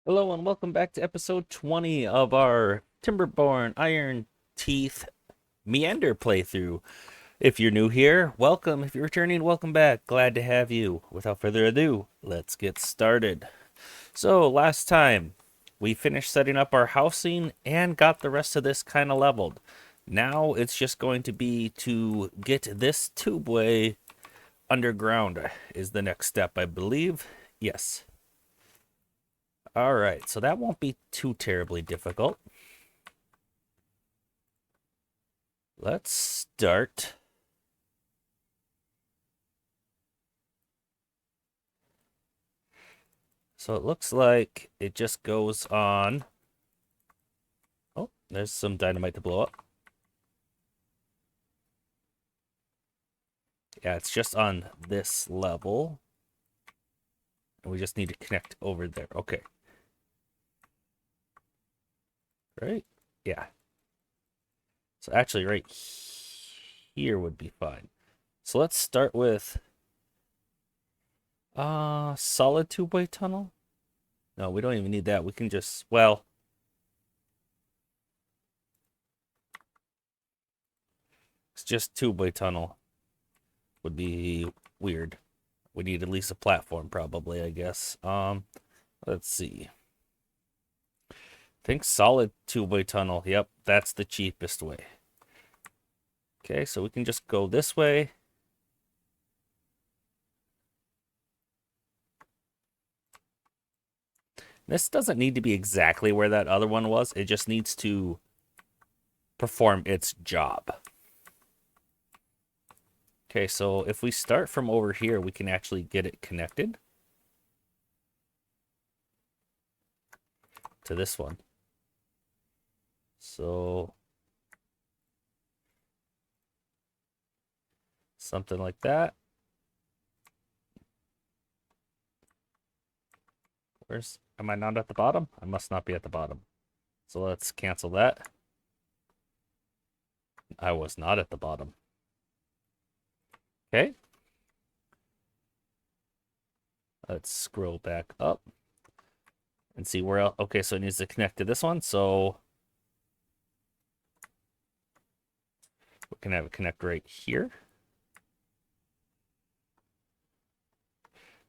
Hello and welcome back to episode 20 of our Timberborn Ironteeth Meander playthrough. If you're new here, welcome. If you're returning, welcome back. Glad to have you. Without further ado, let's get started. So, last time we finished setting up our housing and got the rest of this kind of leveled. Now it's just going to be to get this tubeway underground is the next step, I believe. Yes. All right, so that won't be too terribly difficult. Let's start. So it looks like it just goes on. Oh, there's some dynamite to blow up. Yeah, it's just on this level. And we just need to connect over there. Okay. Right? Yeah. So actually right here would be fine. So let's start with solid two-way tunnel. No, we don't even need that. We can just, well, it's just two-way tunnel would be weird. We need at least a platform probably, I guess. Let's see. I think solid two-way tunnel. Yep, that's the cheapest way. Okay, so we can just go this way. This doesn't need to be exactly where that other one was. It just needs to perform its job. Okay, so if we start from over here, we can actually get it connected to this one. So something like that. Am I not at the bottom? I must not be at the bottom. So let's cancel that. I was not at the bottom. Okay. Let's scroll back up and see where else. Okay, so it needs to connect to this one. So we can have it connect right here.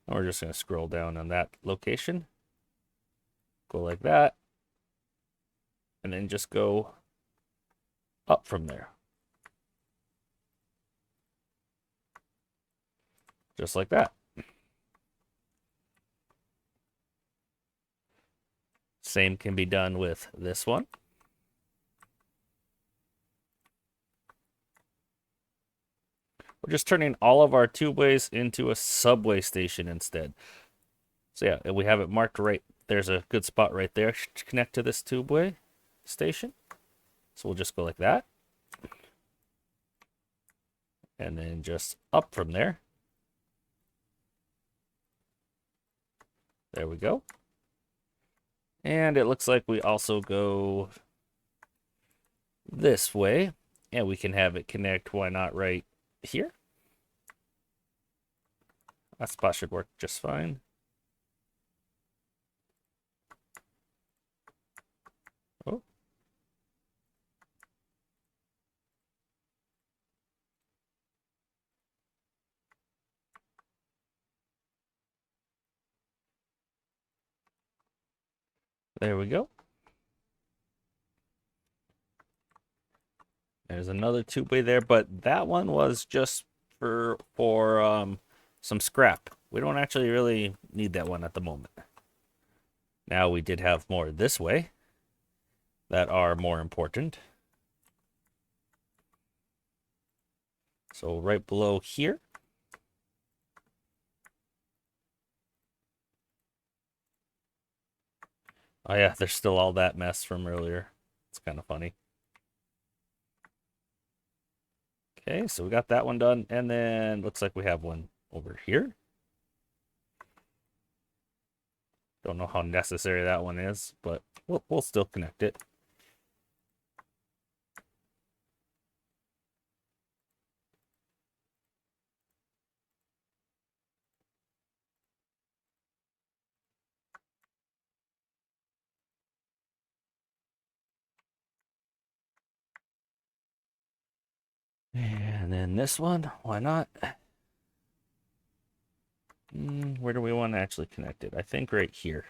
And we're just going to scroll down on that location. Go like that. And then just go up from there. Just like that. Same can be done with this one. We're just turning all of our tubeways into a subway station instead. So yeah, we have it marked right. There's a good spot right there to connect to this tubeway station. So we'll just go like that. And then just up from there. There we go. And it looks like we also go this way. And we can have it connect, why not, right here? That spot should work just fine. Oh. There we go. There's another tubeway there, but that one was just for some scrap. We don't actually really need that one at the moment. Now we did have more this way that are more important. So right below here. Oh yeah, there's still all that mess from earlier. It's kind of funny. Okay, so we got that one done, and then looks like we have one over here. Don't know how necessary that one is, but we'll still connect it. And then this one, why not? Where do we want to actually connect it? I think right here.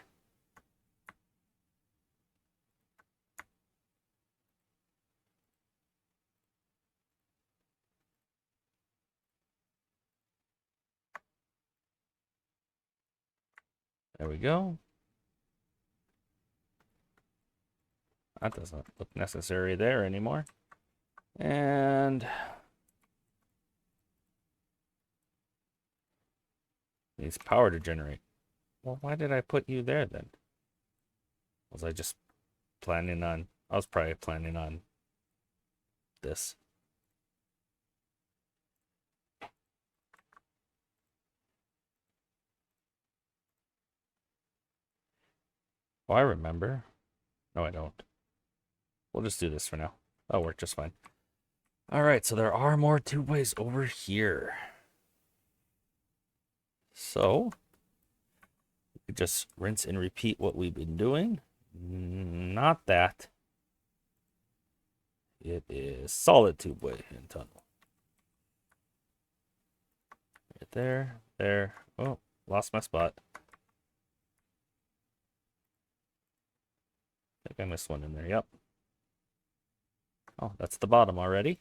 There we go. That doesn't look necessary there anymore. And needs power to generate. Well, why did I put you there then? Was I just planning on... I was probably planning on this. Oh, I remember. No, I don't. We'll just do this for now. That'll work just fine. All right, so there are more tubeways over here. So, we could just rinse and repeat what we've been doing. Not that. It is solid tubeway and tunnel. Right there, there. Oh, lost my spot. I think I missed one in there. Yep. Oh, that's the bottom already.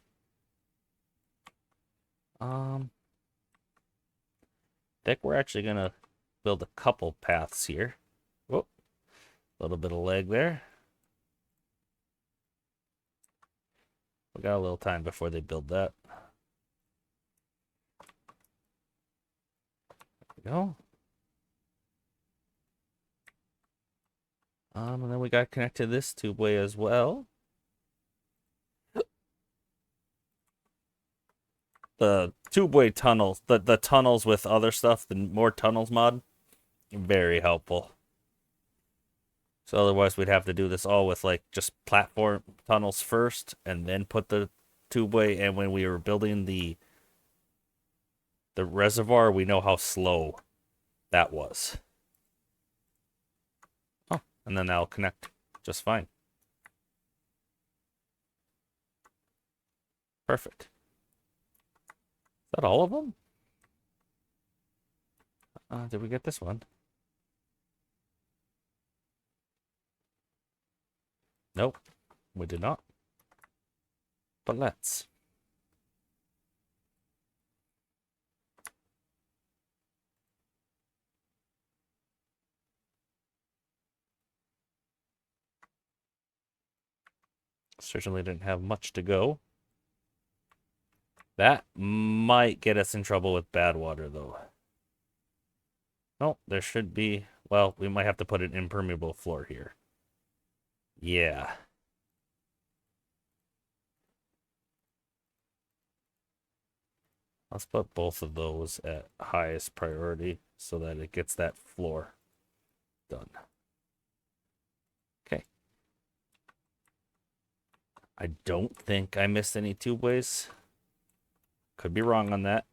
I think we're actually gonna build a couple paths here. Whoop. A little bit of leg there. We got a little time before they build that. There we go. And then we got to connect to this tubeway as well. The tubeway tunnels, the tunnels with other stuff, the more tunnels mod, very helpful. So otherwise we'd have to do this all with like just platform tunnels first and then put the tubeway. And when we were building the reservoir, we know how slow that was. Oh, and then that'll connect just fine. Perfect. Is that all of them? Did we get this one? Nope, we did not. But let's. Certainly didn't have much to go. That might get us in trouble with bad water, though. No, there should be... Well, we might have to put an impermeable floor here. Yeah. Let's put both of those at highest priority so that it gets that floor done. Okay. I don't think I missed any tubeways. Could be wrong on that.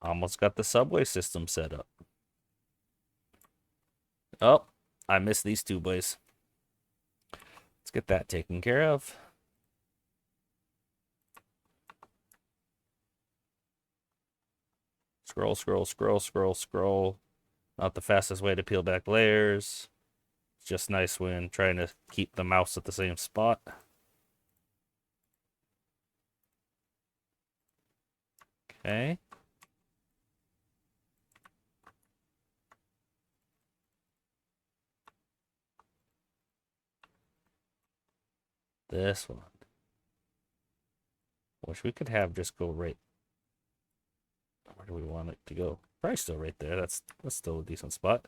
Almost got the subway system set up. Oh, I missed these tubeways. Let's get that taken care of. Scroll, scroll, scroll, scroll, scroll. Not the fastest way to peel back layers. It's just nice when trying to keep the mouse at the same spot. Okay. This one. Wish we could have just go right. Where do we want it to go? Probably still right there. That's still a decent spot.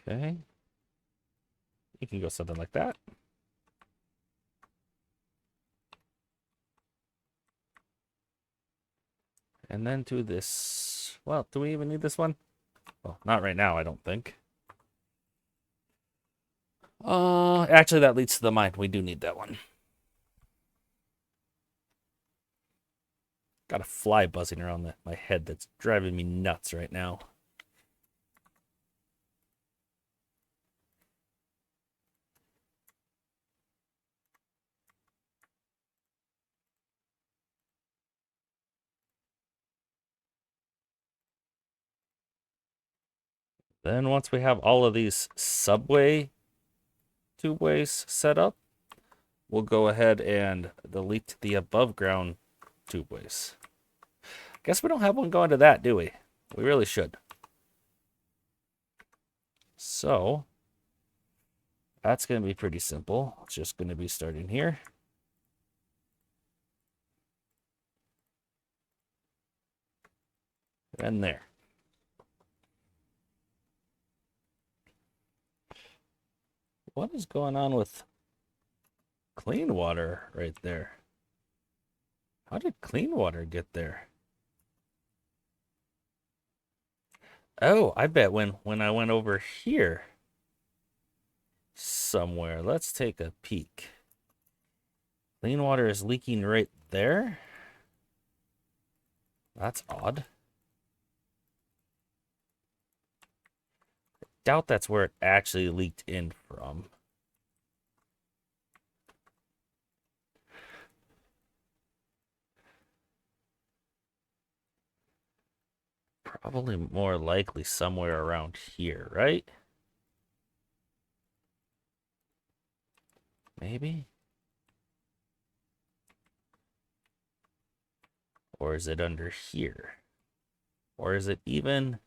Okay. You can go something like that. And then to this. Well, do we even need this one? Well, not right now, I don't think. Actually, that leads to the mine. We do need that one. Got a fly buzzing around my head that's driving me nuts right now. Then once we have all of these subway tubeways set up, we'll go ahead and delete the above ground tubeways. Guess we don't have one going to that, do we? We really should. So that's going to be pretty simple. It's just going to be starting here. And there. What is going on with clean water right there? How did clean water get there? Oh, I bet when I went over here somewhere. Let's take a peek. Clean water is leaking right there. That's odd. Doubt that's where it actually leaked in from. Probably more likely somewhere around here, right? Maybe? Or is it under here? Or is it even...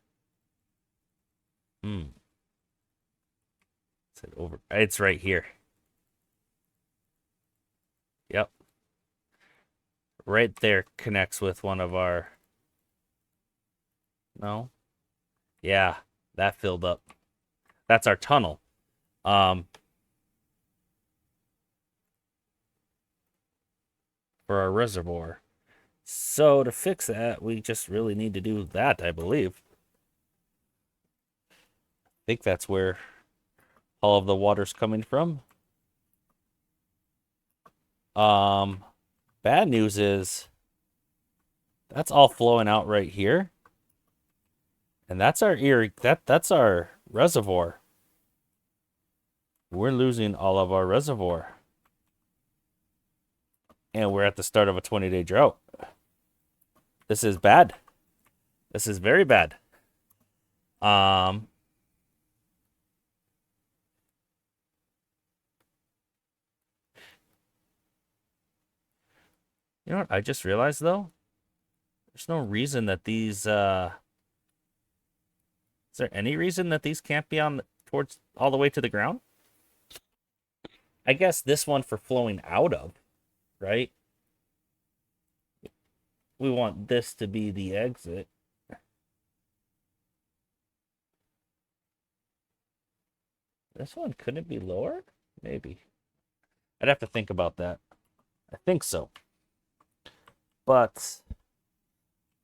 Is it over? It's right here. Yep. Right there connects with one of our... No? Yeah, that filled up. That's our tunnel. For our reservoir. So to fix that, we just really need to do that, I believe. I think that's where all of the water's coming from. Bad news is that's all flowing out right here. And that's our that's our reservoir. We're losing all of our reservoir. And we're at the start of a 20-day drought. This is bad. This is very bad. You know what I just realized though? There's no reason that these is there any reason that these can't be on towards all the way to the ground? I guess this one for flowing out of, right? We want this to be the exit. This one couldn't be lower? Maybe. I'd have to think about that. I think so. But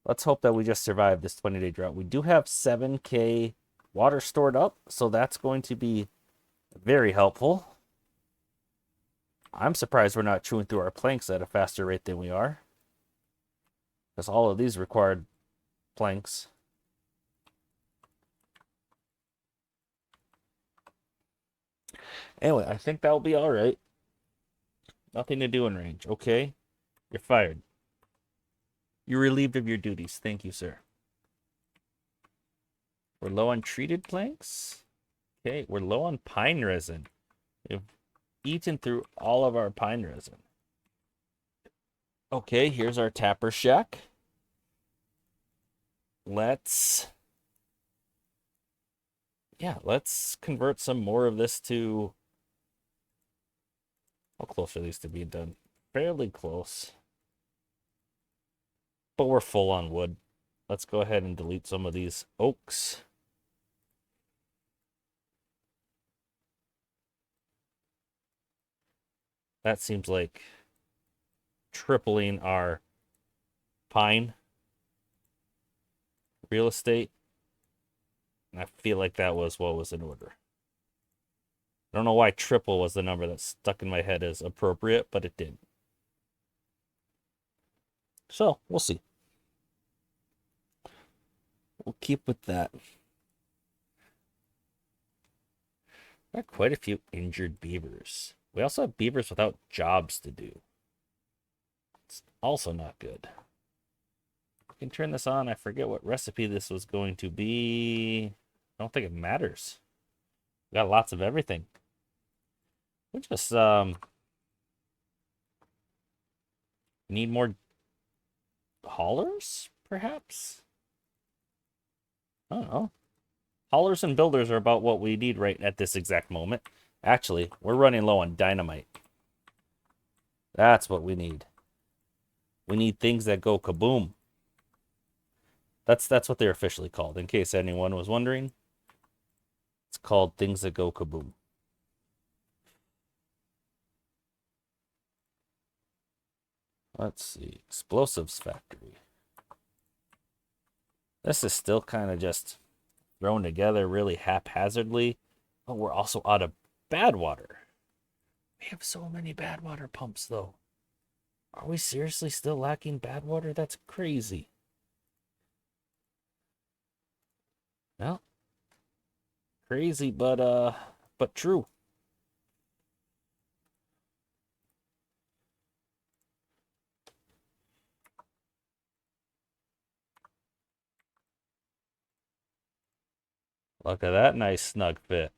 let's hope that we just survive this 20-day drought. We do have 7K water stored up, so that's going to be very helpful. I'm surprised we're not chewing through our planks at a faster rate than we are, because all of these required planks. Anyway, I think that'll be all right. Nothing to do in range. Okay, you're fired. You're relieved of your duties. Thank you, sir. We're low on treated planks. Okay, we're low on pine resin. We've eaten through all of our pine resin. Okay, here's our tapper shack. Let's convert some more of this to... How close are these to being done? Fairly close. But we're full on wood. Let's go ahead and delete some of these oaks. That seems like tripling our pine real estate. And I feel like that was what was in order. don't know why triple was the number that stuck in my head as appropriate, but it did. So, we'll see. We'll keep with that. Got quite a few injured beavers. We also have beavers without jobs to do. It's also not good. I can turn this on. I forget what recipe this was going to be. I don't think it matters. We got lots of everything. We just need more haulers, perhaps? I don't know. Haulers and builders are about what we need right at this exact moment. Actually, we're running low on dynamite. That's what we need. We need things that go kaboom. That's what they're officially called, in case anyone was wondering. It's called things that go kaboom. Let's see. Explosives factory. This is still kind of just thrown together really haphazardly. Oh, we're also out of bad water. We have so many bad water pumps, though. Are we seriously still lacking bad water? That's crazy. Well, crazy, but true. Look at that nice snug fit.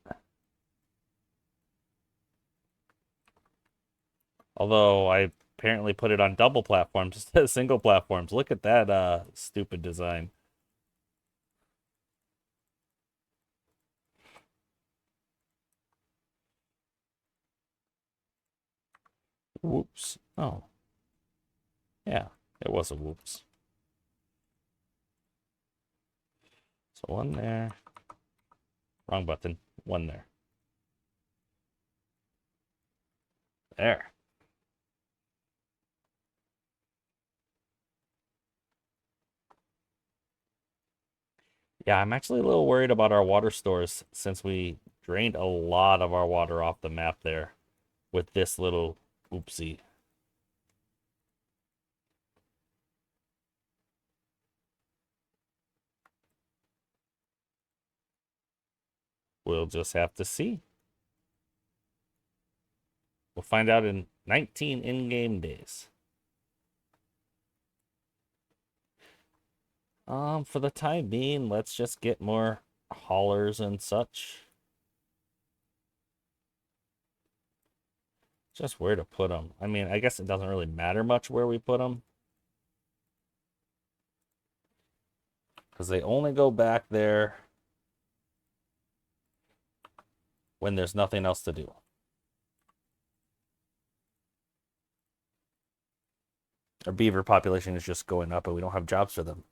Although I apparently put it on double platforms instead of single platforms. Look at that stupid design. Whoops. Oh. Yeah, it was a whoops. So one there. Wrong button. One there. There. Yeah, I'm actually a little worried about our water stores since we drained a lot of our water off the map there with this little oopsie. We'll just have to see. We'll find out in 19 in-game days. For the time being, let's just get more haulers and such. Just where to put them. I mean, I guess it doesn't really matter much where we put them. Because they only go back there when there's nothing else to do. Our beaver population is just going up and we don't have jobs for them.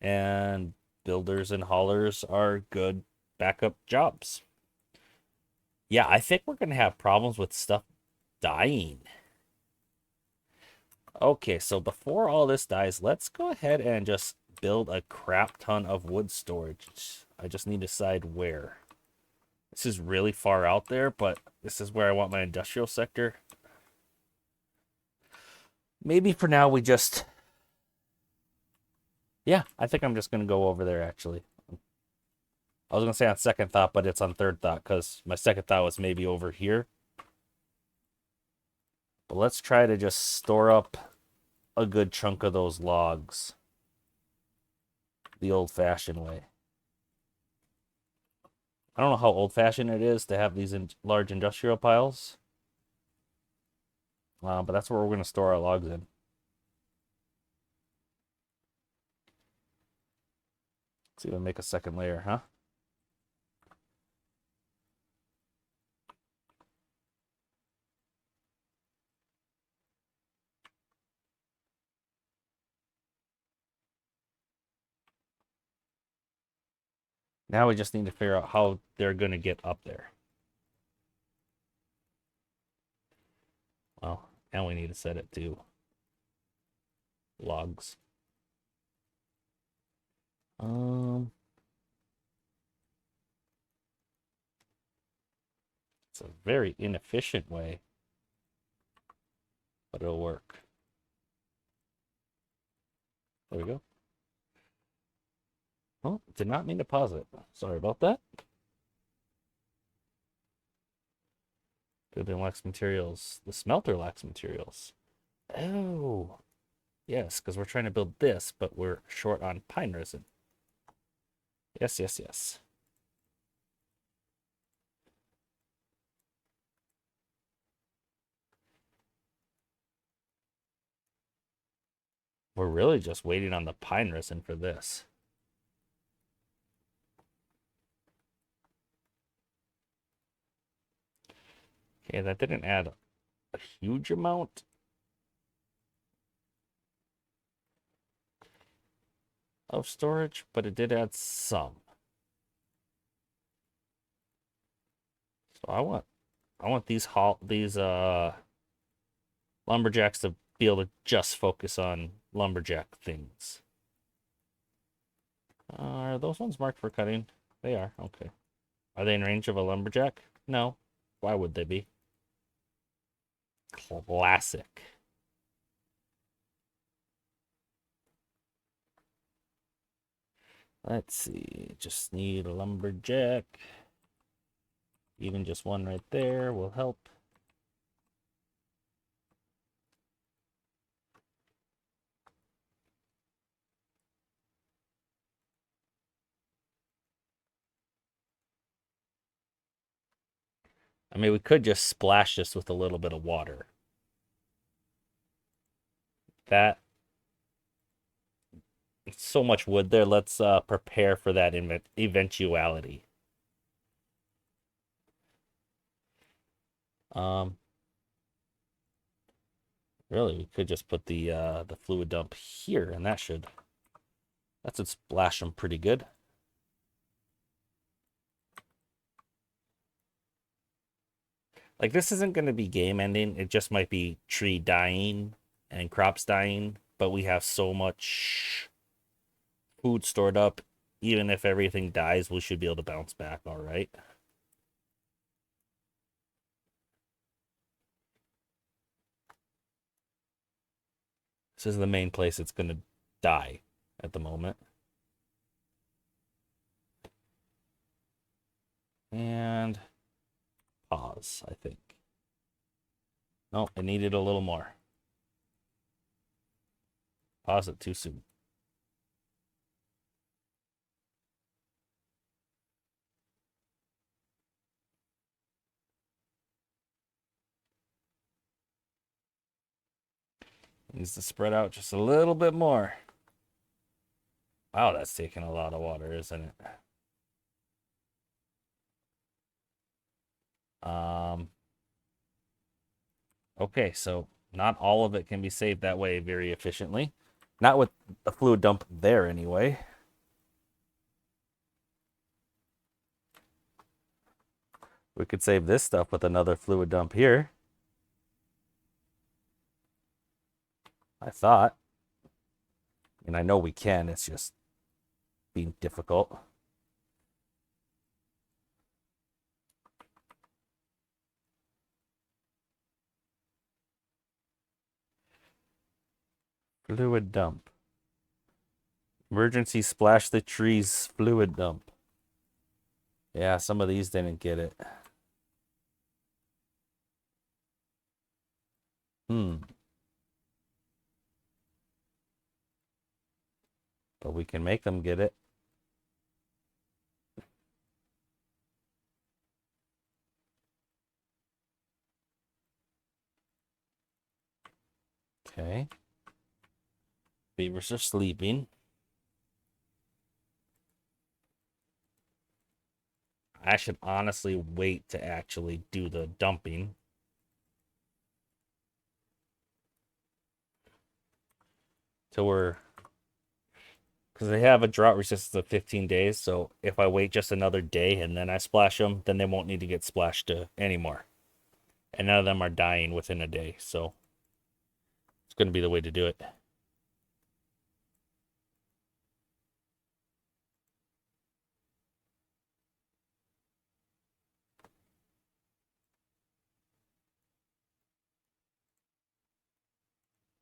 And builders and haulers are good backup jobs. Yeah, I think we're going to have problems with stuff dying. Okay, so before all this dies, let's go ahead and just build a crap ton of wood storage. I just need to decide where. This is really far out there, but this is where I want my industrial sector. Maybe for now we just... Yeah, I think I'm just going to go over there, actually. I was going to say on second thought, but it's on third thought, because my second thought was maybe over here. But let's try to just store up a good chunk of those logs the old-fashioned way. I don't know how old-fashioned it is to have these large industrial piles. But that's where we're going to store our logs in. Let's even make a second layer, huh? Now we just need to figure out how they're going to get up there. Well, and we need to set it to logs. It's a very inefficient way, but it'll work. There we go. Oh, did not mean to pause it. Sorry about that. Building lacks materials. The smelter lacks materials. Oh, yes, because we're trying to build this, but we're short on pine resin. Yes, yes, yes. We're really just waiting on the pine resin for this. Okay, that didn't add a huge amount. Of storage, but it did add some. So I want these lumberjacks to be able to just focus on lumberjack things. Are those ones marked for cutting? They are. Okay. Are they in range of a lumberjack? No. Why would they be? Classic. Let's see. Just need a lumberjack. Even just one right there will help. I mean, we could just splash this with a little bit of water. That so much wood there. Let's prepare for that eventuality. Um, really, we could just put the fluid dump here, and that should splash them pretty good. Like, this isn't going to be game ending. It just might be tree dying and crops dying, but we have so much food stored up. Even if everything dies, we should be able to bounce back all right. This is the main place it's going to die at the moment. And pause, I think. No, it needed a little more. Pause it too soon. Needs to spread out just a little bit more. Wow, that's taking a lot of water, isn't it? Okay, so not all of it can be saved that way very efficiently. Not with a fluid dump there, anyway. We could save this stuff with another fluid dump here. I thought. And I know we can, it's just being difficult. Fluid dump. Emergency splash the trees fluid dump. Yeah, some of these didn't get it. But we can make them get it. Okay. Beavers are sleeping. I should honestly wait to actually do the dumping. Till we're... Because they have a drought resistance of 15 days, so if I wait just another day and then I splash them, then they won't need to get splashed anymore. And none of them are dying within a day, so it's going to be the way to do it.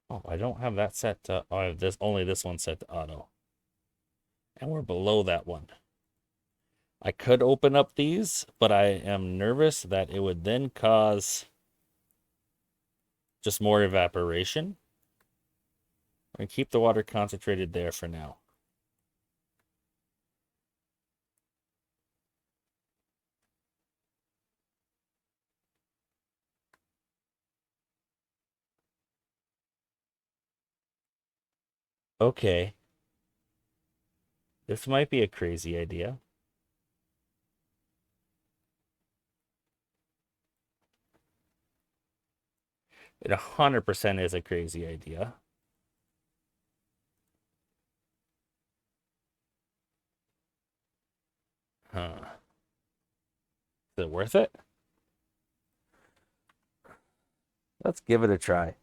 Oh, I don't have that set to, oh, I have this, only this one set to auto. And we're below that one. I could open up these, but I am nervous that it would then cause just more evaporation. I'm going to keep the water concentrated there for now. Okay. This might be a crazy idea. It 100% is a crazy idea. Huh. Is it worth it? Let's give it a try.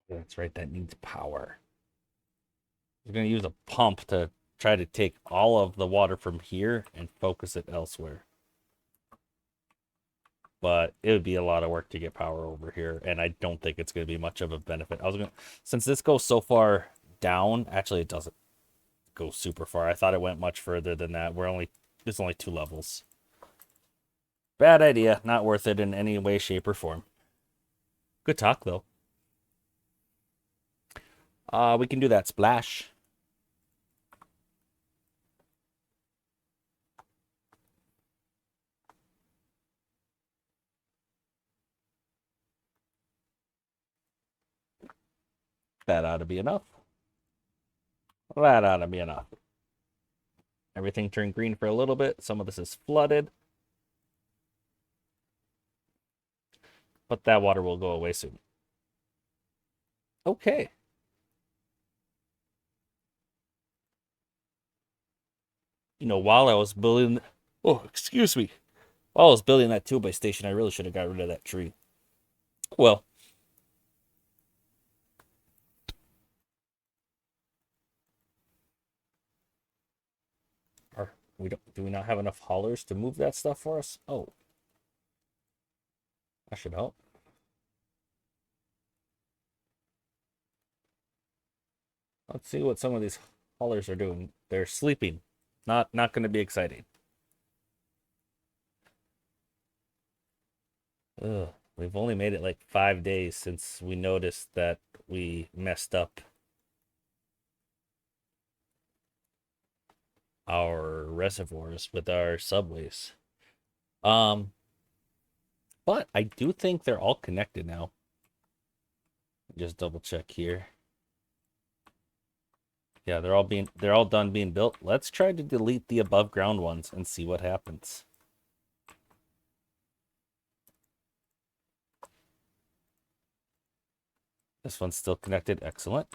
That's right, that needs power. We're going to use a pump to try to take all of the water from here and focus it elsewhere. But it would be a lot of work to get power over here, and I don't think it's going to be much of a benefit. Since this goes so far down, actually it doesn't go super far. I thought it went much further than that. There's only 2 levels. Bad idea, not worth it in any way, shape, or form. Good talk though. We can do that splash. That ought to be enough. That ought to be enough. Everything turned green for a little bit. Some of this is flooded. But that water will go away soon. Okay. You know, while I was building... Oh, excuse me. While I was building that 2-by station, I really should have got rid of that tree. Well. Do we not have enough haulers to move that stuff for us? Oh. That should help. Let's see what some of these haulers are doing. They're sleeping. Not going to be exciting. Ugh. We've only made it like 5 days since we noticed that we messed up our reservoirs with our subways. But I do think they're all connected now. Just double check here. Yeah, they're all done being built. Let's try to delete the above ground ones and see what happens. This one's still connected. Excellent.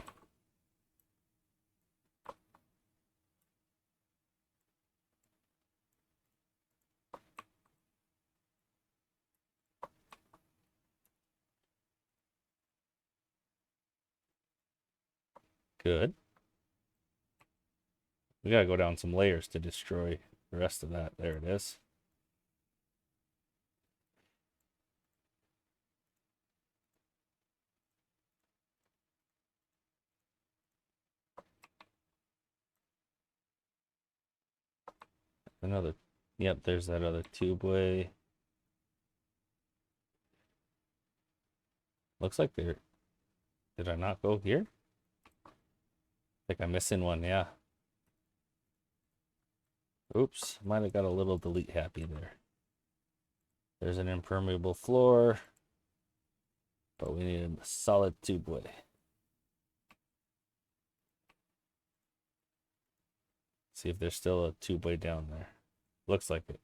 Good. We gotta go down some layers to destroy the rest of that. There it is. Another. Yep, there's that other tubeway. Looks like they're... Did I not go here? I think I'm missing one, yeah. Oops, might have got a little delete happy there. There's an impermeable floor, but we need a solid tubeway. See if there's still a tubeway down there. Looks like it.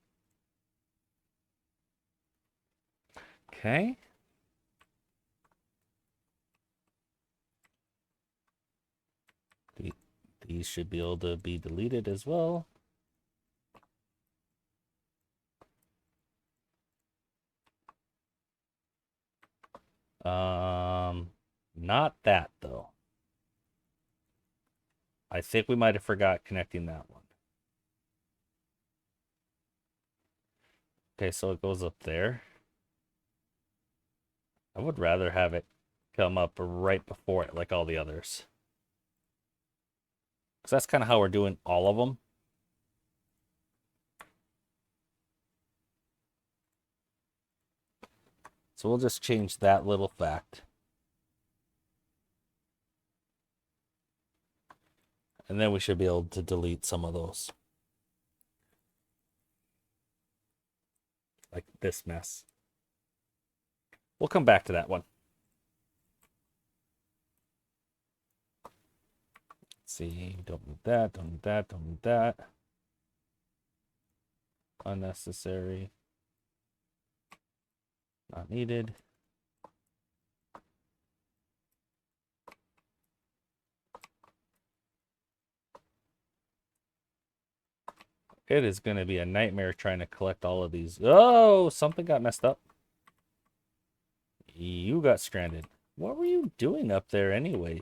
Okay. These should be able to be deleted as well. Not that though. I think we might have forgot connecting that one. Okay, so it goes up there. I would rather have it come up right before it like all the others. Because that's kind of how we're doing all of them. So we'll just change that little fact. And then we should be able to delete some of those. Like this mess. We'll come back to that one. Let's see, don't need that, don't need that, don't need that. Unnecessary. Not needed. It is going to be a nightmare trying to collect all of these. Oh, something got messed up. You got stranded. What were you doing up there anyway?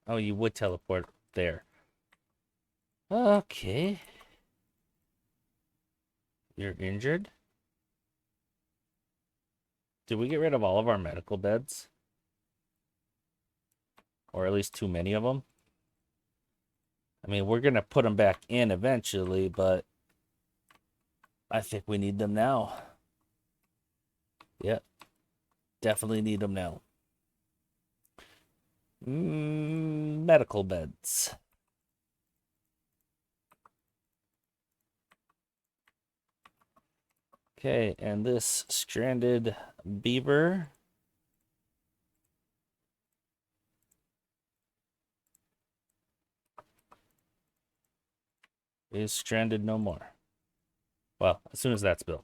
Oh, you would teleport there. Okay. You're injured? Did we get rid of all of our medical beds? Or at least too many of them? I mean, we're going to put them back in eventually, but I think we need them now. Yep. Definitely need them now. Medical beds. Okay, and this stranded beaver is stranded no more. Well, as soon as that's built.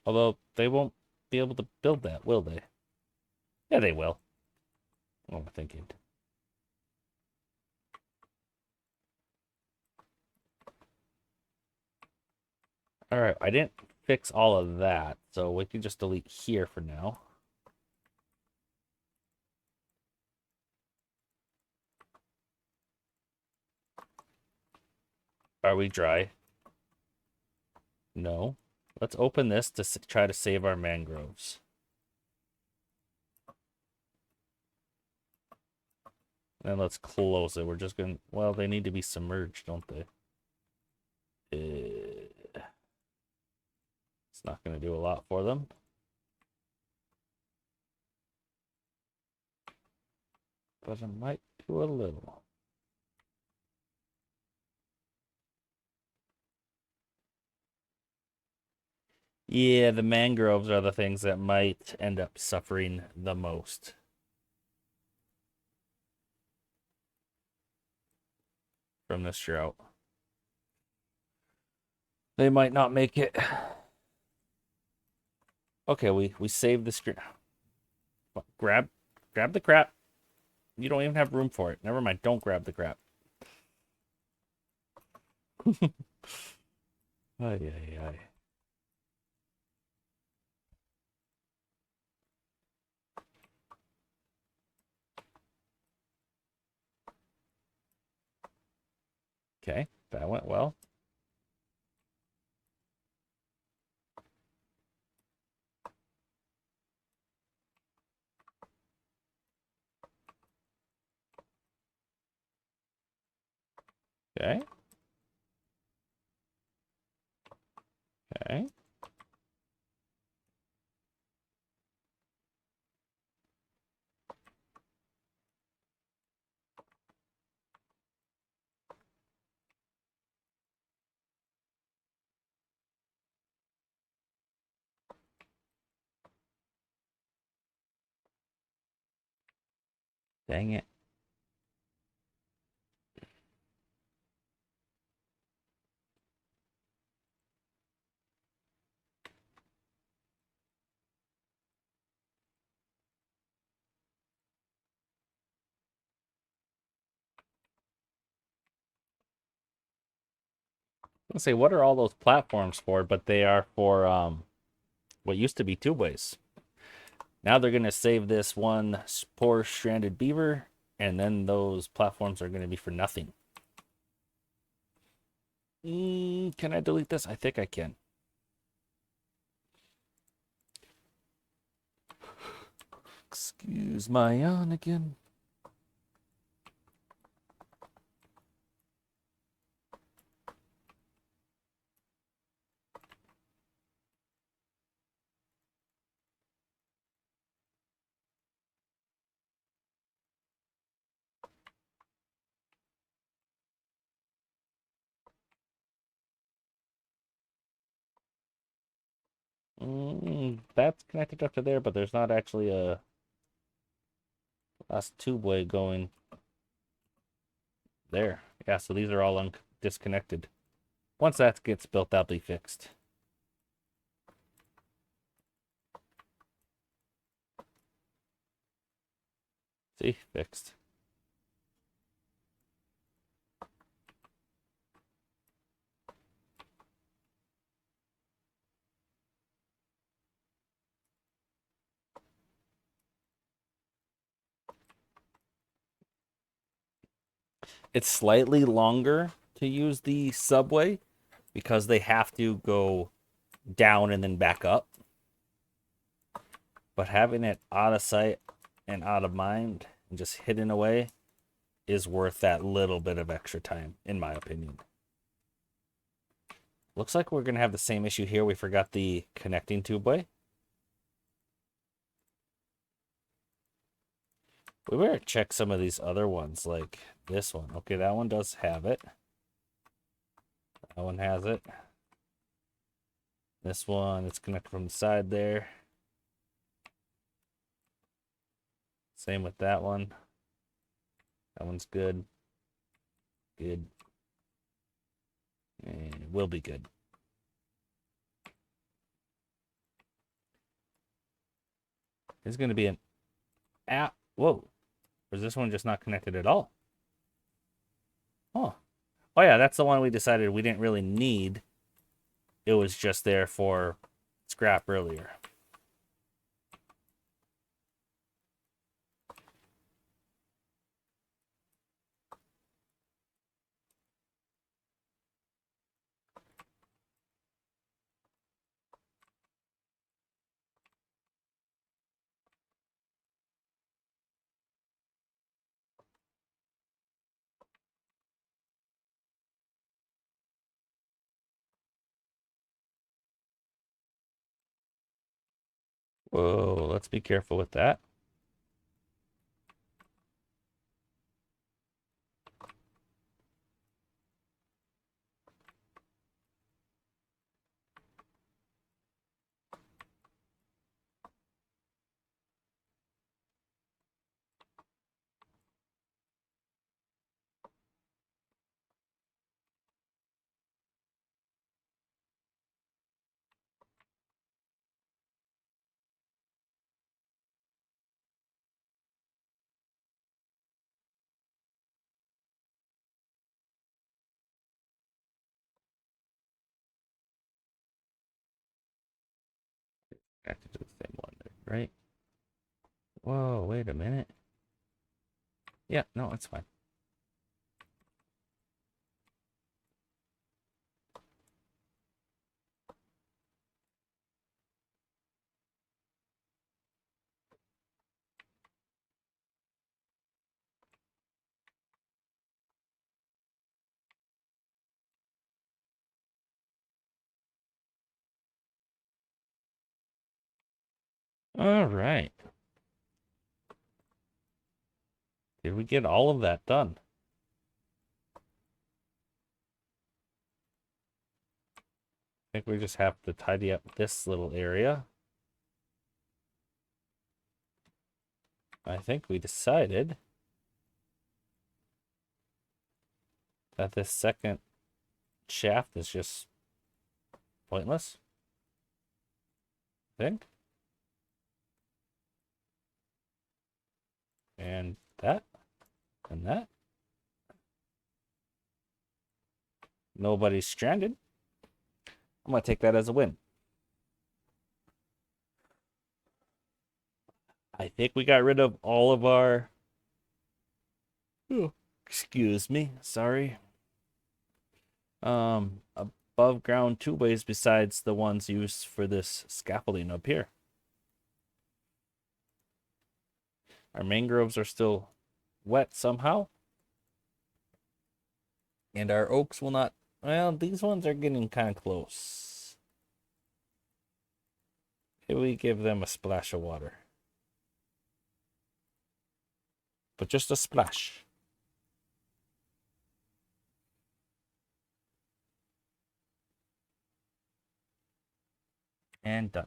Although they won't be able to build that, will they? Yeah, they will. What am I thinking? All right, I didn't fix all of that, so we can just delete here for now. Are we dry? No. Let's open this to try to save our mangroves. And let's close it. We're just going to... Well, they need to be submerged, don't they? It's not going to do a lot for them. But it might do a little. Yeah, the mangroves are the things that might end up suffering the most. From this drought. They might not make it. Okay, we saved the screen. Grab the crap. You don't even have room for it. Never mind. Don't grab the crap. Ay, ay, ay. Okay, that went well. Okay. Okay. Dang it. Let's say, what are all those platforms for? But they are for what used to be tubeways. Now they're going to save this one poor stranded beaver, and then those platforms are going to be for nothing. Can I delete this? I think I can. Excuse my yawn again. That's connected up to there, but there's not actually a last tubeway going there. Yeah, so these are all disconnected. Once that gets built, that'll be fixed. See, fixed. It's slightly longer to use the subway because they have to go down and then back up. But having it out of sight and out of mind and just hidden away is worth that little bit of extra time, in my opinion. Looks like we're going to have the same issue here. We forgot the connecting tubeway. We better check some of these other ones, like this one. Okay, that one does have it. That one has it. This one, it's connected from the side there. Same with that one. That one's good. Good. And it will be good. It's going to be an app. Whoa. Or is this one just not connected at all? Oh. Oh, yeah, that's the one we decided we didn't really need. It was just there for scrap earlier. Whoa, let's be careful with that. Connected to the same one there, right? Whoa, wait a minute. Yeah, no, it's fine. All right. Did we get all of that done? I think we just have to tidy up this little area. I think we decided that this second shaft is just pointless. I think. And that. And that. nobody's stranded. I'm going to take that as a win. I think we got rid of all of our... Oh, excuse me. Sorry. Above ground tubeways besides the ones used for this scaffolding up here. Our mangroves are still wet somehow. And our oaks will not... Well, these ones are getting kind of close. Maybe we give them a splash of water. But just a splash. And done.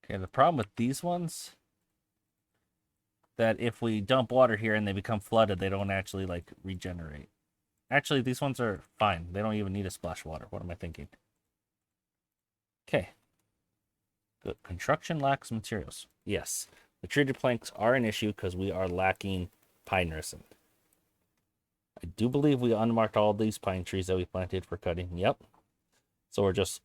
Okay, the problem with these ones, that if we dump water here and they become flooded, they don't actually like regenerate. Actually, these ones are fine. They don't even need a splash water. What am I thinking? Okay. Good. Construction lacks materials. Yes. The treated planks are an issue because we are lacking pine resin. I do believe we unmarked all these pine trees that we planted for cutting. Yep. So we're just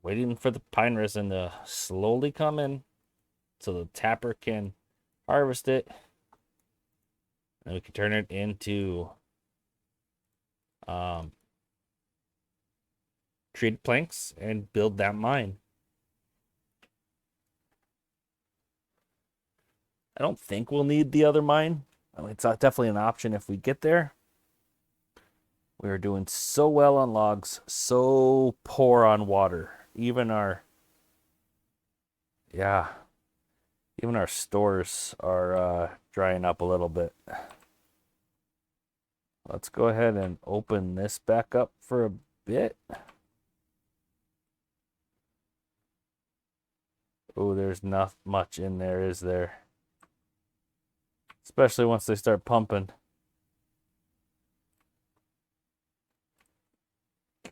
waiting for the pine resin to slowly come in so the tapper can harvest it. And we can turn it into treated planks and build that mine. I don't think we'll need the other mine. I mean, it's definitely an option if we get there. We are doing so well on logs, so poor on water. Even our stores are drying up a little bit. Let's go ahead and open this back up for a bit. Oh, there's not much in there, is there? Especially once they start pumping.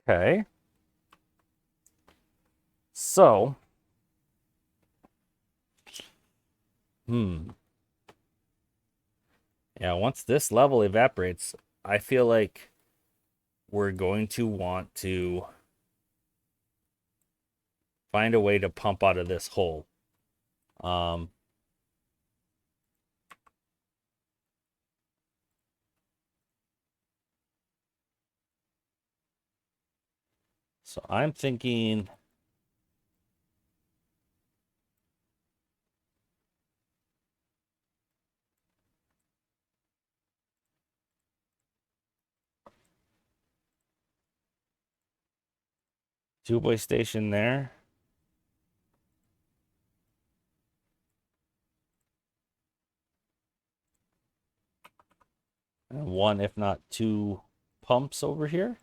Okay. So. Yeah, once this level evaporates, I feel like we're going to want to find a way to pump out of this hole. So I'm thinking two-way station there. And one, if not two, pumps over here.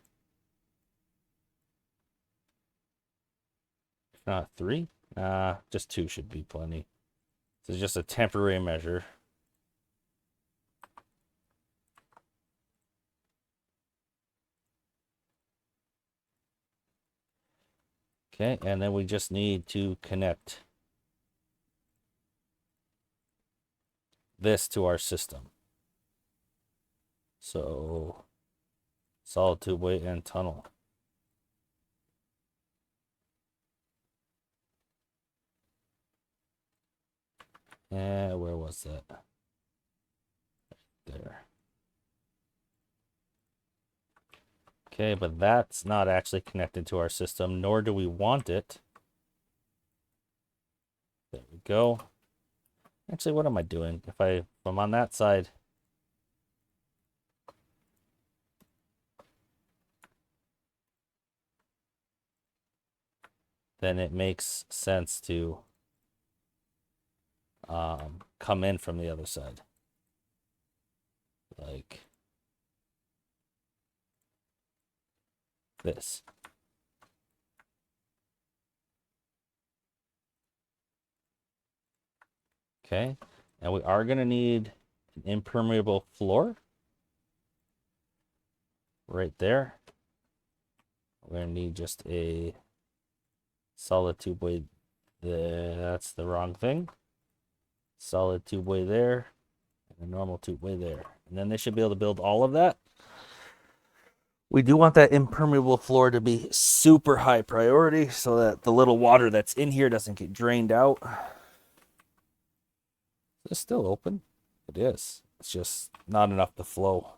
If not three. Just two should be plenty. This is just a temporary measure. Okay, and then we just need to connect this to our system. So, solid tubeway and tunnel. And where was that? There. Okay, but that's not actually connected to our system, nor do we want it. There we go. Actually, what am I doing? If I'm on that side, then it makes sense to come in from the other side. Like this. Okay, and we are going to need an impermeable floor right there. We're going to need just a solid tubeway there. That's the wrong thing. Solid tubeway there, and a normal tubeway there. And then they should be able to build all of that. We do want that impermeable floor to be super high priority so that the little water that's in here doesn't get drained out. Is it still open? It is. It's just not enough to flow.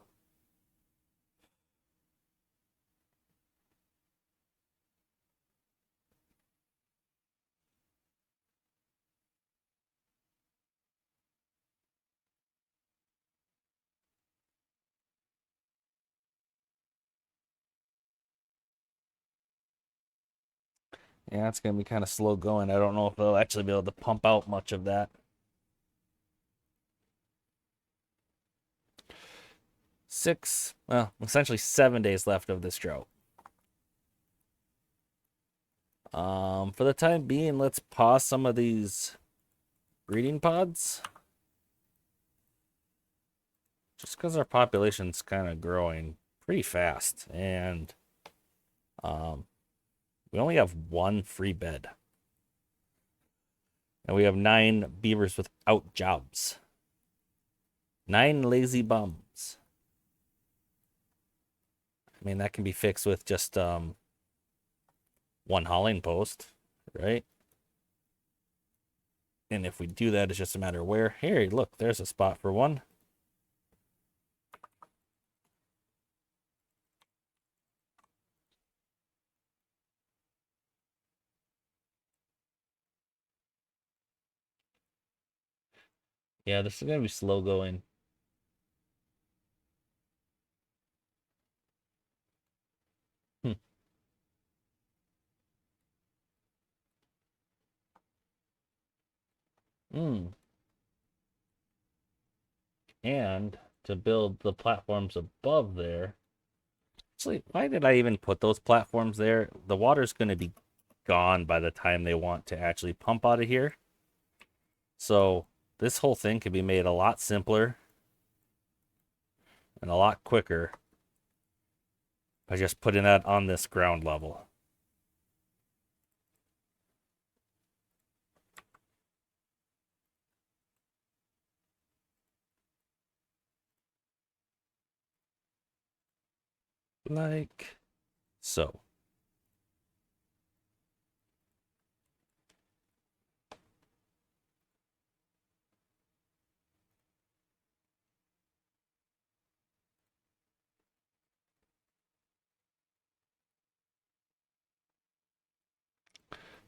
Yeah, it's going to be kind of slow going. I don't know if they'll actually be able to pump out much of that. 6, well, essentially 7 days left of this drought. For the time being, let's pause some of these breeding pods. Just because our population's kind of growing pretty fast. And we only have 1 free bed. And we have 9 beavers without jobs. 9 lazy bums. I mean, that can be fixed with just 1 hauling post, right? And if we do that, it's just a matter of where. Here, look, there's a spot for 1. Yeah, this is going to be slow going. And to build the platforms above there. Actually, why did I even put those platforms there? The water's going to be gone by the time they want to actually pump out of here. So this whole thing could be made a lot simpler and a lot quicker by just putting that on this ground level. Like so.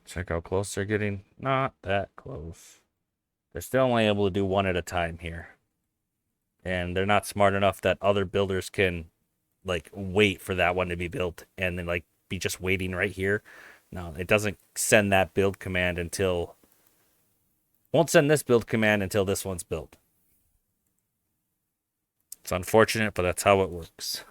Check how close they're getting. Not that close. They're still only able to do 1 at a time here. And they're not smart enough that other builders can like wait for that one to be built and then like be just waiting right here. No, it doesn't send that build command until won't send this build command until this one's built. It's unfortunate, but that's how it works.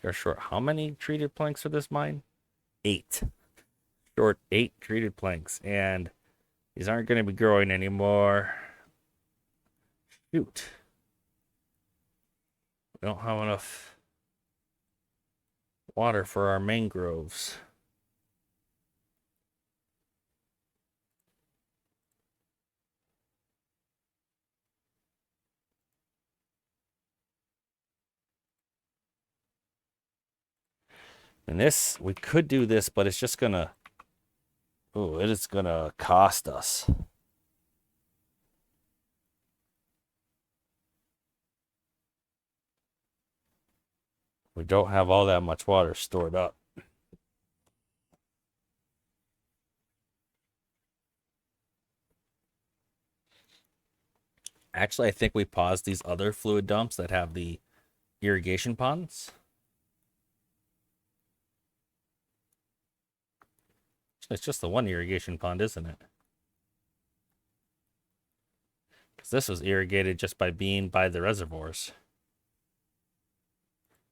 We are short how many treated planks for this mine? 8. Short 8 treated planks, and these aren't going to be growing anymore. Shoot. We don't have enough water for our mangroves. And this, we could do this, but it's just gonna, oh, it is gonna cost us. We don't have all that much water stored up. Actually, I think we paused these other fluid dumps that have the irrigation ponds. It's just the one irrigation pond, isn't it? Because this was irrigated just by being by the reservoirs.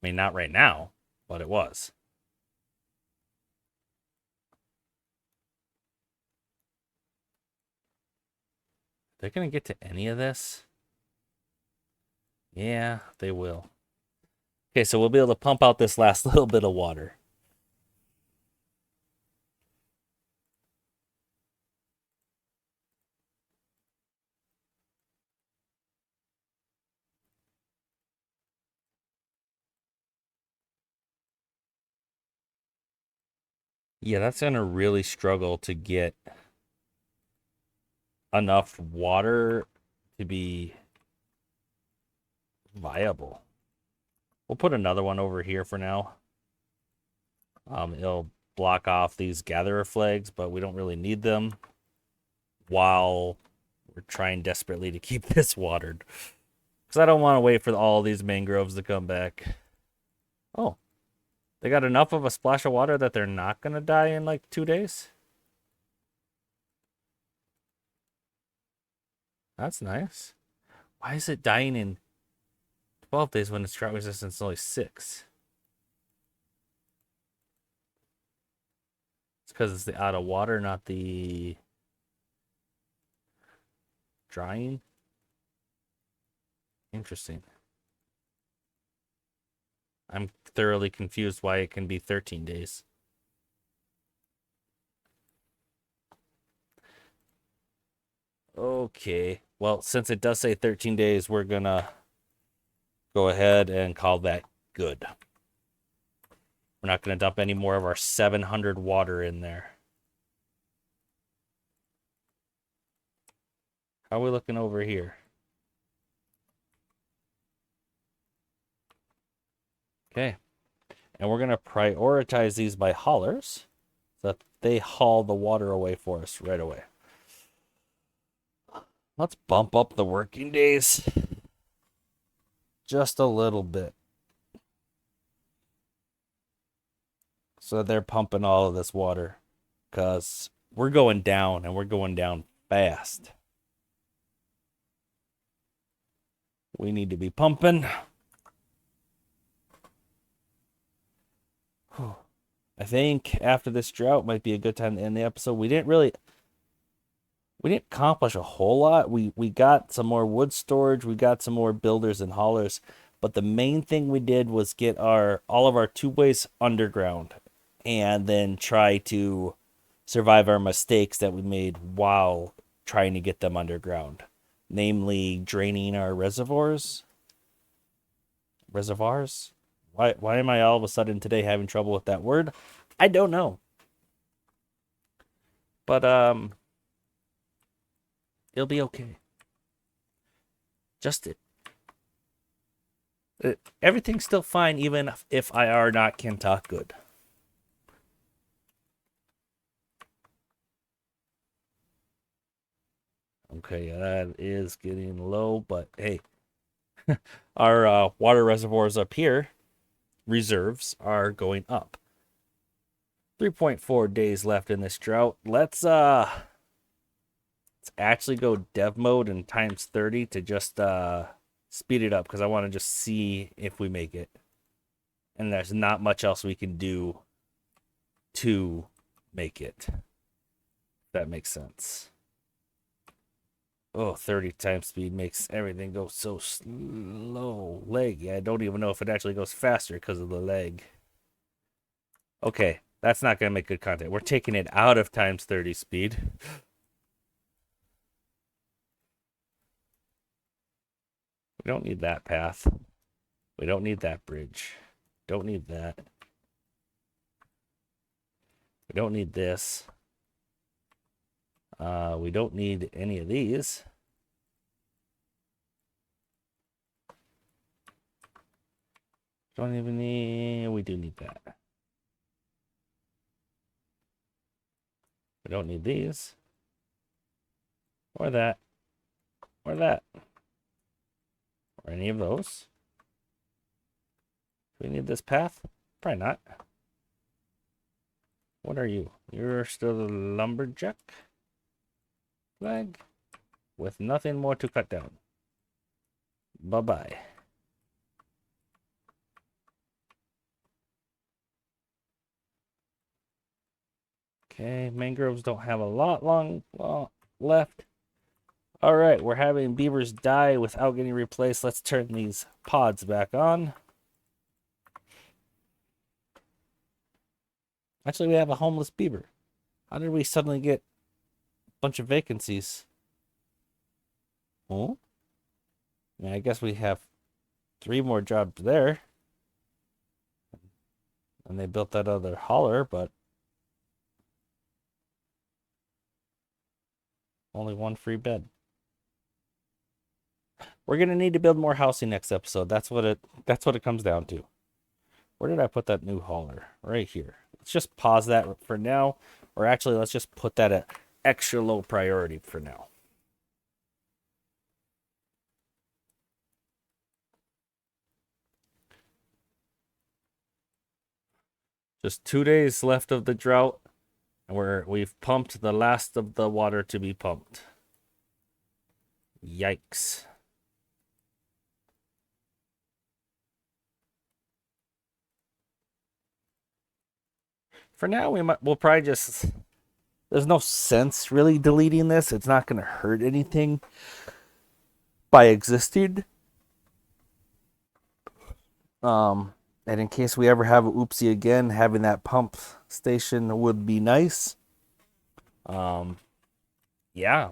I mean, not right now, but it was. They're going to get to any of this? Yeah, they will. Okay, so we'll be able to pump out this last little bit of water. Yeah, that's gonna really struggle to get enough water to be viable. We'll put another one over here for now. It'll block off these gatherer flags, but we don't really need them while we're trying desperately to keep this watered. Because I don't want to wait for all these mangroves to come back. Oh, they got enough of a splash of water that they're not going to die in like 2 days? That's nice. Why is it dying in 12 days when its drought resistance is only 6? It's because it's the out of water, not the drying. Interesting. I'm thoroughly confused why it can be 13 days. Okay. Well, since it does say 13 days, we're gonna go ahead and call that good. We're not gonna dump any more of our 700 water in there. How are we looking over here? Okay. And we're gonna prioritize these by haulers so that they haul the water away for us right away. Let's bump up the working days just a little bit. So they're pumping all of this water because we're going down and we're going down fast. We need to be pumping. I think after this drought might be a good time to end the episode. We didn't accomplish a whole lot. We got some more wood storage, we got some more builders and haulers, but the main thing we did was get all of our tubeways underground and then try to survive our mistakes that we made while trying to get them underground, namely draining our reservoirs. Reservoirs? Why am I all of a sudden today having trouble with that word? I don't know. But it'll be okay. Just everything's still fine even if I are not can talk good. Okay, that is getting low, but hey, our water reservoirs up here, reserves, are going up. 3.4 days left in this drought. Let's actually go dev mode and times 30 to just speed it up because I want to just see if we make it. And there's not much else we can do to make it. If that makes sense. Oh, 30 times speed makes everything go so slow. Leg. Yeah, I don't even know if it actually goes faster because of the leg. Okay, that's not going to make good content. We're taking it out of times 30 speed. We don't need that path. We don't need that bridge. Don't need that. We don't need this. We don't need any of these. Don't even need... We do need that. We don't need these. Or that. Or that. Or any of those. Do we need this path? Probably not. What are you? You're still a lumberjack flag with nothing more to cut down. Bye-bye. Okay, mangroves don't have a lot left. All right, we're having beavers die without getting replaced. Let's turn these pods back on. Actually, we have a homeless beaver. How did we suddenly get a bunch of vacancies? Oh? Yeah, I guess we have 3 more jobs there. And they built that other hauler, but Only one free bed. We're gonna need to build more housing next episode. That's what it comes down to. Where did I put that new hauler? Right here. Let's just pause that for now. Or actually, let's just put that at extra low priority for now. Just 2 days left of the drought, and we've pumped the last of the water to be pumped. Yikes. For now, we'll probably just. There's no sense really deleting this. It's not going to hurt anything by existing. And in case we ever have a oopsie again, having that pump station would be nice. Yeah.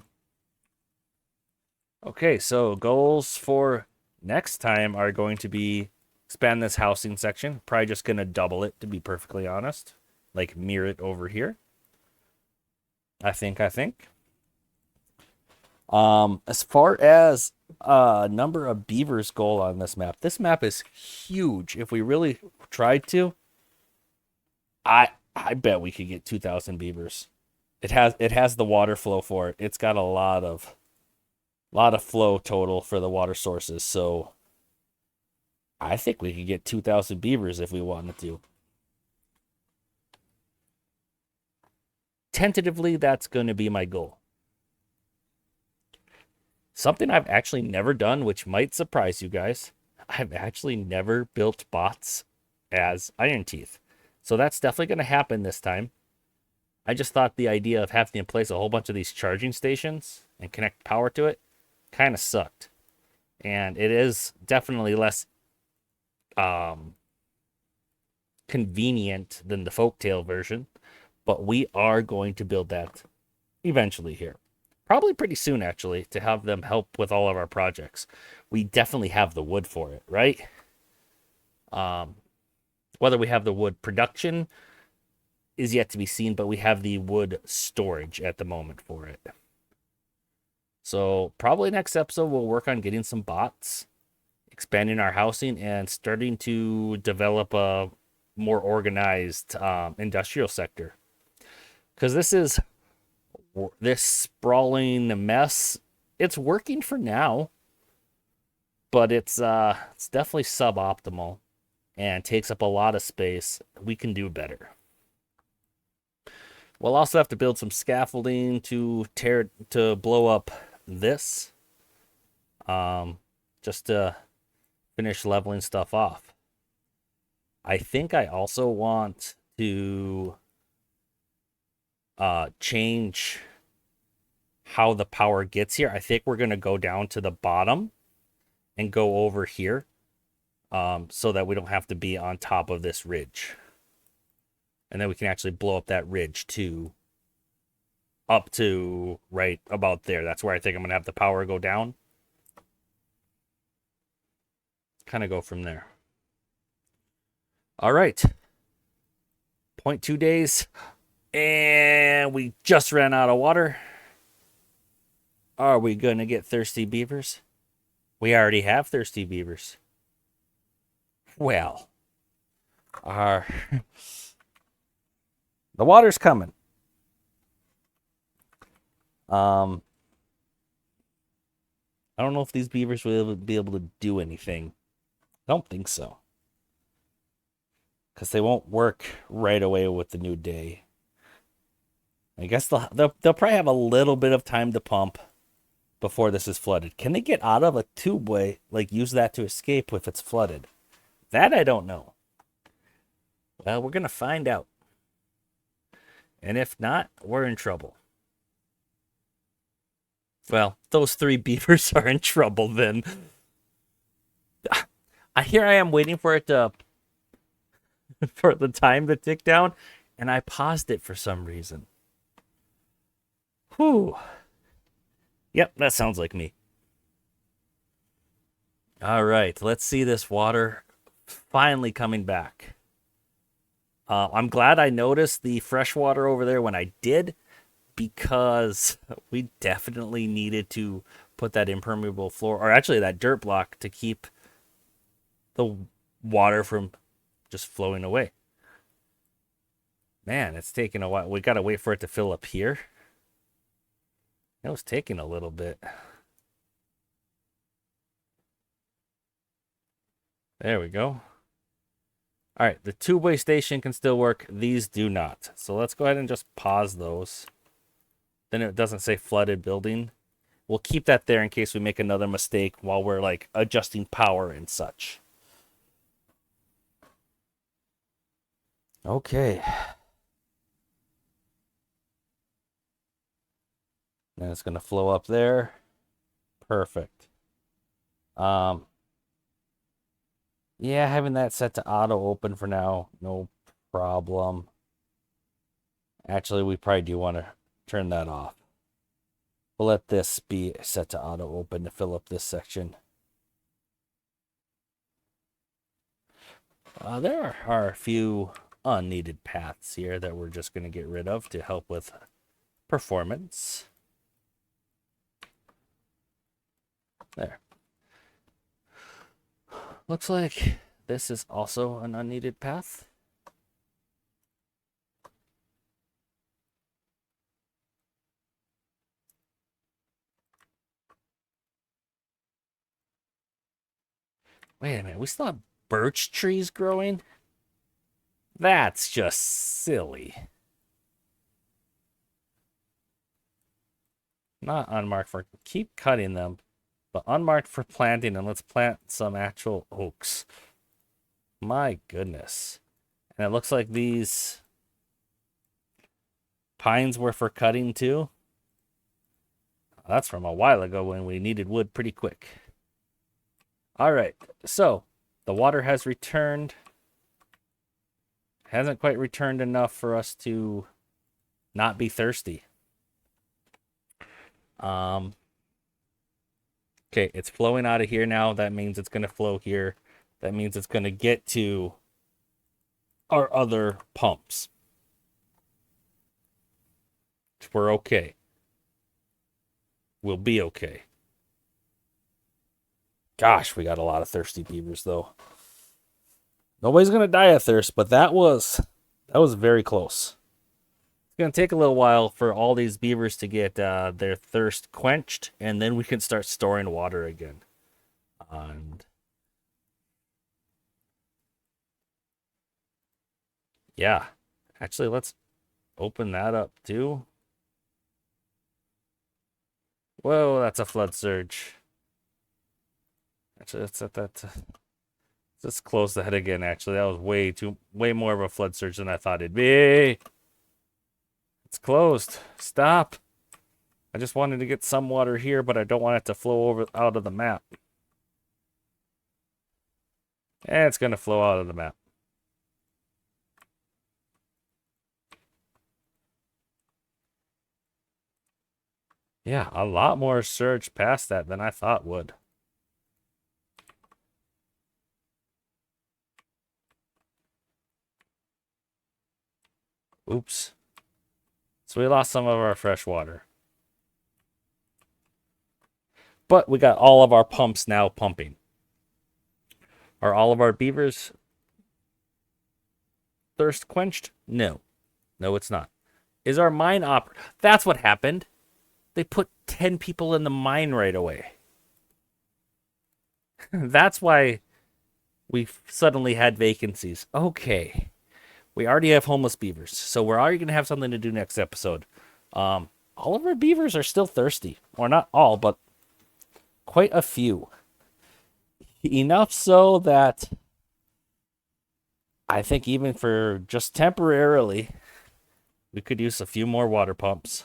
Okay, so goals for next time are going to be expand this housing section. Probably just going to double it, to be perfectly honest. Like, mirror it over here. I think. As far as number of beavers goal on this map is huge. If we really tried to, I bet we could get 2,000 beavers. It has the water flow for it. It's got a lot of flow total for the water sources, so I think we could get 2,000 beavers if we wanted to. Tentatively, that's going to be my goal. Something I've actually never done, which might surprise you guys. I've actually never built bots as Ironteeth. So that's definitely going to happen this time. I just thought the idea of having to place a whole bunch of these charging stations and connect power to it kind of sucked. And it is definitely less convenient than the folktale version. But we are going to build that eventually here. Probably pretty soon, actually, to have them help with all of our projects. We definitely have the wood for it, right? Whether we have the wood production is yet to be seen, but we have the wood storage at the moment for it. So probably next episode, we'll work on getting some bots, expanding our housing, and starting to develop a more organized industrial sector. Because this sprawling mess, it's working for now, but it's definitely suboptimal and takes up a lot of space. We can do better. We'll also have to build some scaffolding to blow up this, just to finish leveling stuff off. I think I also want to change how the power gets here. I think we're going to go down to the bottom and go over here, so that we don't have to be on top of this ridge. And then we can actually blow up that ridge too, up to right about there. That's where I think I'm going to have the power go down. Kind of go from there. All right. 0.2 days. And we just ran out of water. Are we going to get thirsty beavers? We already have thirsty beavers. Well, the water's coming. I don't know if these beavers will be able to do anything. I don't think so. Because they won't work right away with the new day. I guess they'll probably have a little bit of time to pump before this is flooded. Can they get out of a tubeway, like use that to escape if it's flooded? That I don't know. Well, we're going to find out. And if not, we're in trouble. Well, those 3 beavers are in trouble then. Here I am waiting for it to for the time to tick down, and I paused it for some reason. Whew. Yep, that sounds like me. All right, let's see this water finally coming back. I'm glad I noticed the fresh water over there when I did, because we definitely needed to put that impermeable floor, or actually that dirt block, to keep the water from just flowing away. Man, it's taking a while. We got to wait for it to fill up here. It was taking a little bit. There we go. All right, the two-way station can still work. These do not. So let's go ahead and just pause those. Then it doesn't say flooded building. We'll keep that there in case we make another mistake while we're like adjusting power and such. Okay. Then it's going to flow up there. Perfect. Yeah, having that set to auto open for now, no problem. Actually, we probably do want to turn that off. We'll let this be set to auto open to fill up this section. There are a few unneeded paths here that we're just going to get rid of to help with performance. There. Looks like this is also an unneeded path. Wait a minute, we still have birch trees growing? That's just silly. Not unmarked for... Keep cutting them, but unmarked for planting, and let's plant some actual oaks. My goodness. And it looks like these pines were for cutting too. That's from a while ago when we needed wood pretty quick. All right, so the water has returned. Hasn't quite returned enough for us to not be thirsty. Okay, it's flowing out of here now. That means it's going to flow here. That means it's going to get to our other pumps. We're okay. We'll be okay. Gosh, we got a lot of thirsty beavers, though. Nobody's going to die of thirst, but that was very close. It's going to take a little while for all these beavers to get their thirst quenched, and then we can start storing water again. And yeah, actually, let's open that up too. Whoa, that's a flood surge. Actually, let's set that to... Let's close that again, actually. That was way more of a flood surge than I thought it'd be. It's closed. Stop. I just wanted to get some water here, but I don't want it to flow over out of the map. And it's going to flow out of the map. Yeah, a lot more surge past that than I thought would. Oops. So we lost some of our fresh water. But we got all of our pumps now pumping. Are all of our beavers thirst quenched? No. No, it's not. Is our mine That's what happened. They put 10 people in the mine right away. That's why we suddenly had vacancies. Okay. We already have homeless beavers, so we're already going to have something to do next episode. All of our beavers are still thirsty. Or not all, but quite a few. Enough so that I think even for just temporarily, we could use a few more water pumps.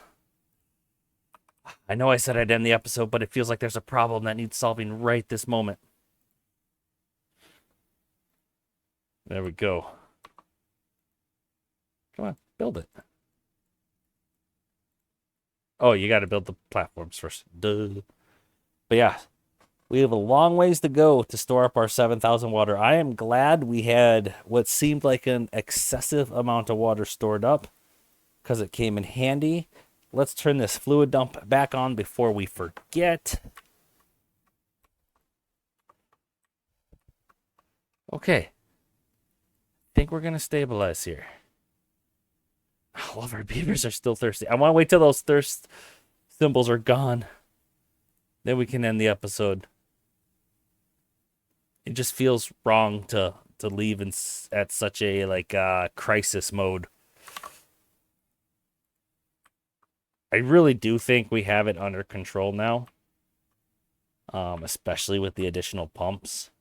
I know I said I'd end the episode, but it feels like there's a problem that needs solving right this moment. There we go. Come on, build it. Oh, you got to build the platforms first. Duh. But yeah, we have a long ways to go to store up our 7,000 water. I am glad we had what seemed like an excessive amount of water stored up because it came in handy. let's turn this fluid dump back on before we forget. Okay. Think we're going to stabilize here. All of our beavers are still thirsty. I want to wait till those thirst symbols are gone. Then we can end the episode. It just feels wrong to leave at such a crisis mode. I really do think we have it under control now. Especially with the additional pumps.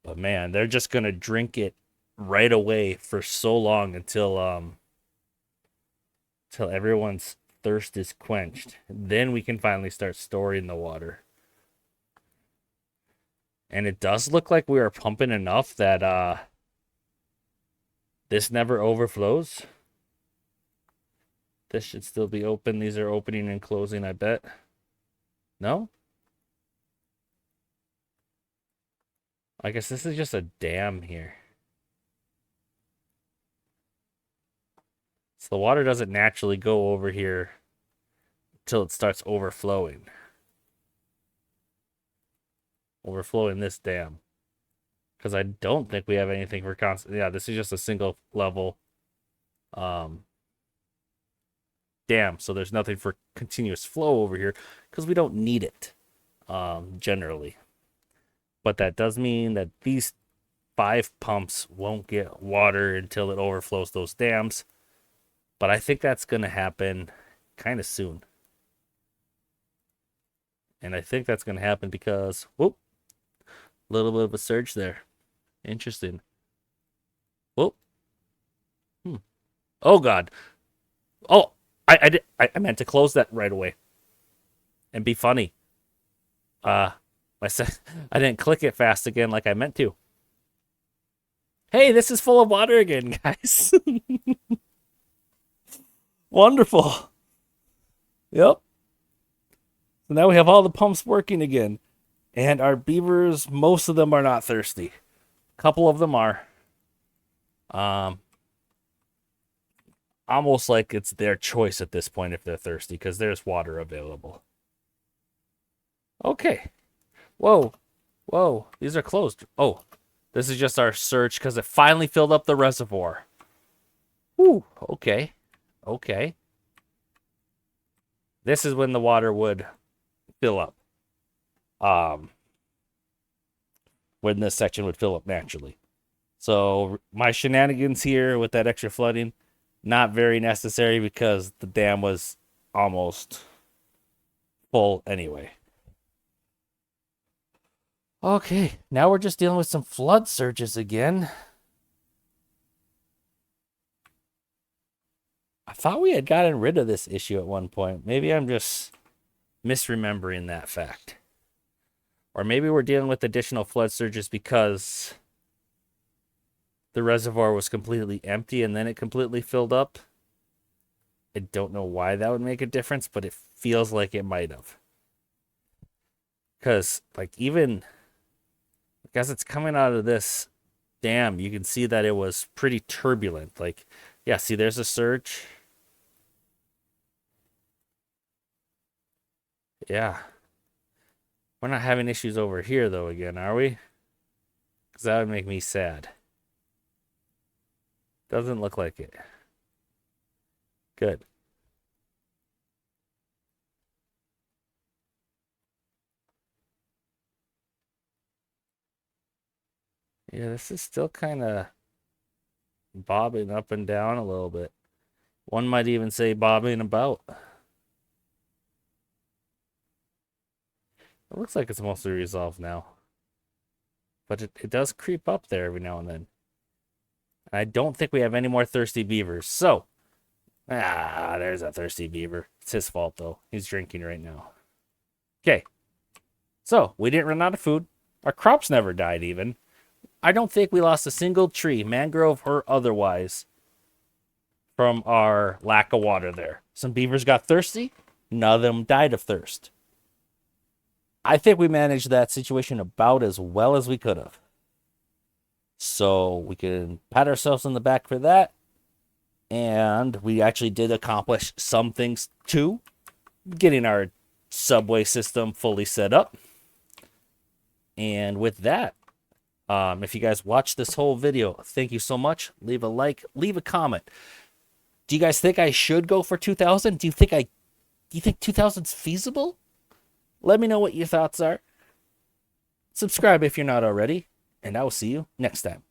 But man, they're just gonna drink it right away for so long until everyone's thirst is quenched. Then we can finally start storing the water. And it does look like we are pumping enough that this never overflows. This should still be open. These are opening and closing, I bet. No? I guess this is just a dam here. So the water doesn't naturally go over here until it starts overflowing. Overflowing this dam. Because I don't think we have anything for constant. Yeah, this is just a single level dam. So there's nothing for continuous flow over here because we don't need it generally. But that does mean that these 5 pumps won't get water until it overflows those dams. But I think that's going to happen kind of soon. And I think that's going to happen because, whoop, a little bit of a surge there. Interesting. Whoop. Oh, God. Oh, I meant to close that right away. And be funny. I didn't click it fast again like I meant to. Hey, this is full of water again, guys. Wonderful. Yep. So now we have all the pumps working again. And our beavers, most of them are not thirsty. A couple of them are. Almost like it's their choice at this point if they're thirsty, because there's water available. Okay. Whoa. Whoa. These are closed. Oh, this is just our surge because it finally filled up the reservoir. Whew. Okay. Okay. This is when the water would fill up. When this section would fill up naturally. So my shenanigans here with that extra flooding, not very necessary because the dam was almost full anyway. Okay, now we're just dealing with some flood surges again. I thought we had gotten rid of this issue at one point. Maybe I'm just misremembering that fact. Or maybe we're dealing with additional flood surges because the reservoir was completely empty and then it completely filled up. I don't know why that would make a difference, but it feels like it might have. Because, like, even as it's coming out of this dam, you can see that it was pretty turbulent. Like, yeah, see, there's a surge. Yeah. We're not having issues over here, though, again, are we? Because that would make me sad. Doesn't look like it. Good. Yeah, this is still kind of bobbing up and down a little bit. One might even say bobbing about. It looks like it's mostly resolved now. But it does creep up there every now and then. And I don't think we have any more thirsty beavers. So, there's a thirsty beaver. It's his fault, though. He's drinking right now. Okay. So, we didn't run out of food. Our crops never died, even. I don't think we lost a single tree, mangrove or otherwise, from our lack of water there. Some beavers got thirsty. None of them died of thirst. I think we managed that situation about as well as we could have. So we can pat ourselves on the back for that. And we actually did accomplish some things too, getting our subway system fully set up. And with that, if you guys watched this whole video, thank you so much. Leave a like, leave a comment. Do you guys think I should go for 2,000? Do you think 2,000's feasible? Let me know what your thoughts are. Subscribe if you're not already, and I will see you next time.